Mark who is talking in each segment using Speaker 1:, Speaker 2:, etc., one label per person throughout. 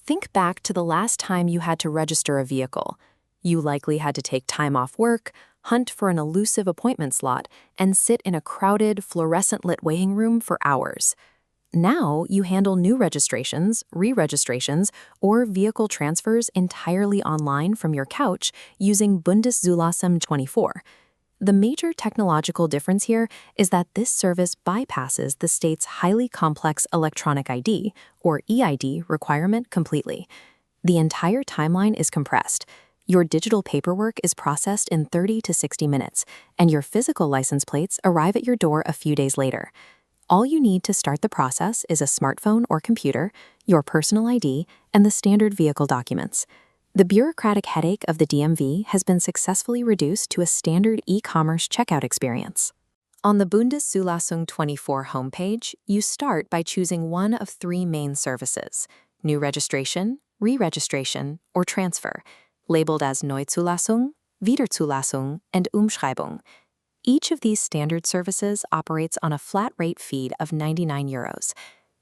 Speaker 1: Think back to the last time you had to register a vehicle. You likely had to take time off work, hunt for an elusive appointment slot, and sit in a crowded, fluorescent-lit waiting room for hours. Now, you handle new registrations, re-registrations, or vehicle transfers entirely online from your couch using Bundeszulassung24. The major technological difference here is that this service bypasses the state's highly complex electronic ID, or EID, requirement completely. The entire timeline is compressed. Your digital paperwork is processed in 30 to 60 minutes, and your physical license plates arrive at your door a few days later. All you need to start the process is a smartphone or computer, your personal ID, and the standard vehicle documents. The bureaucratic headache of the DMV has been successfully reduced to a standard e-commerce checkout experience. On the Bundeszulassung24 homepage, you start by choosing one of three main services: new registration, re-registration, or transfer, labeled as Neuzulassung, Wiederzulassung, and Umschreibung. Each of these standard services operates on a flat rate fee of €99.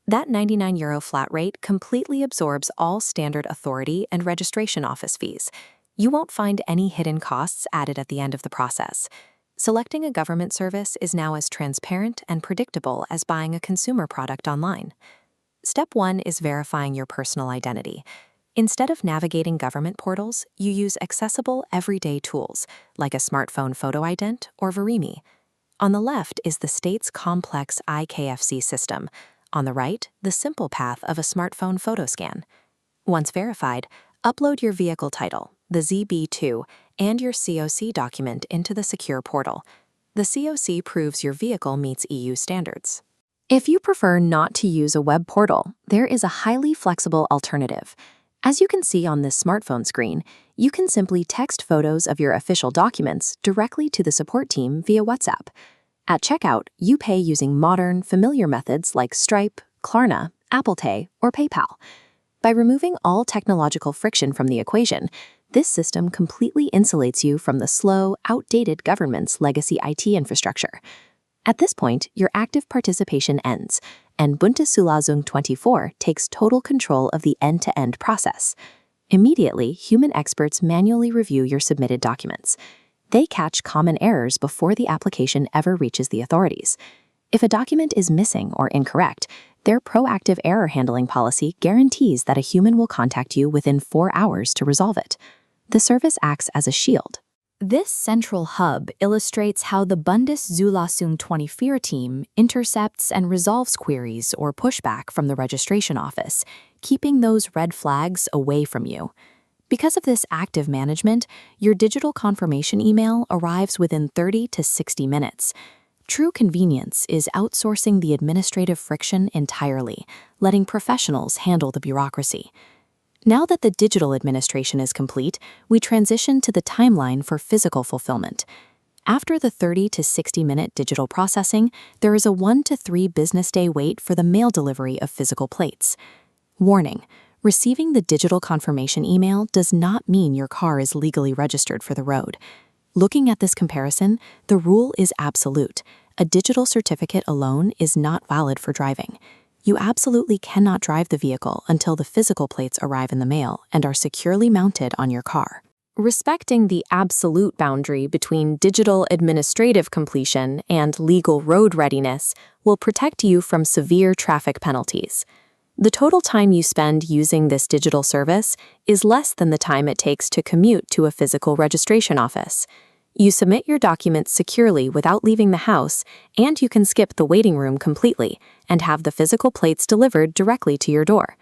Speaker 1: That €99 flat rate completely absorbs all standard authority and registration office fees. You won't find any hidden costs added at the end of the process. Selecting a government service is now as transparent and predictable as buying a consumer product online. Step 1 is verifying your personal identity. Instead of navigating government portals, you use accessible everyday tools like a smartphone photo ident or Verimi. On the left is the state's complex IKFC system. On the right, the simple path of a smartphone photo scan. Once verified, upload your vehicle title, the ZB2, and your COC document into the secure portal. The COC proves your vehicle meets EU standards. If you prefer not to use a web portal, there is a highly flexible alternative. As you can see on this smartphone screen, you can simply text photos of your official documents directly to the support team via WhatsApp. At checkout, you pay using modern, familiar methods like Stripe, Klarna, Apple Pay, or PayPal. By removing all technological friction from the equation, this system completely insulates you from the slow, outdated government's legacy IT infrastructure. At this point, your active participation ends, and Bundeszulassung24 takes total control of the end-to-end process. Immediately, human experts manually review your submitted documents. They catch common errors before the application ever reaches the authorities. If a document is missing or incorrect, their proactive error handling policy guarantees that a human will contact you within 4 hours to resolve it. The service acts as a shield. This central hub illustrates how the Bundeszulassung24 team intercepts and resolves queries or pushback from the registration office, keeping those red flags away from you. Because of this active management, your digital confirmation email arrives within 30 to 60 minutes. True convenience is outsourcing the administrative friction entirely, letting professionals handle the bureaucracy. Now that the digital administration is complete, we transition to the timeline for physical fulfillment. After the 30 to 60-minute digital processing, there is a 1 to 3 business day wait for the mail delivery of physical plates. Warning: receiving the digital confirmation email does not mean your car is legally registered for the road. Looking at this comparison, the rule is absolute. A digital certificate alone is not valid for driving. You absolutely cannot drive the vehicle until the physical plates arrive in the mail and are securely mounted on your car. Respecting the absolute boundary between digital administrative completion and legal road readiness will protect you from severe traffic penalties. The total time you spend using this digital service is less than the time it takes to commute to a physical registration office. You submit your documents securely without leaving the house, and you can skip the waiting room completely and have the physical plates delivered directly to your door.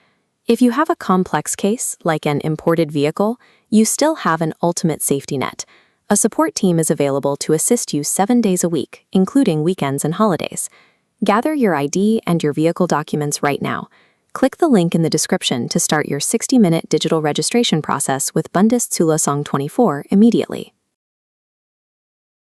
Speaker 1: If you have a complex case, like an imported vehicle, you still have an ultimate safety net. A support team is available to assist you 7 days a week, including weekends and holidays. Gather your ID and your vehicle documents right now. Click the link in the description to start your 60-minute digital registration process with Bundeszulassung24 immediately.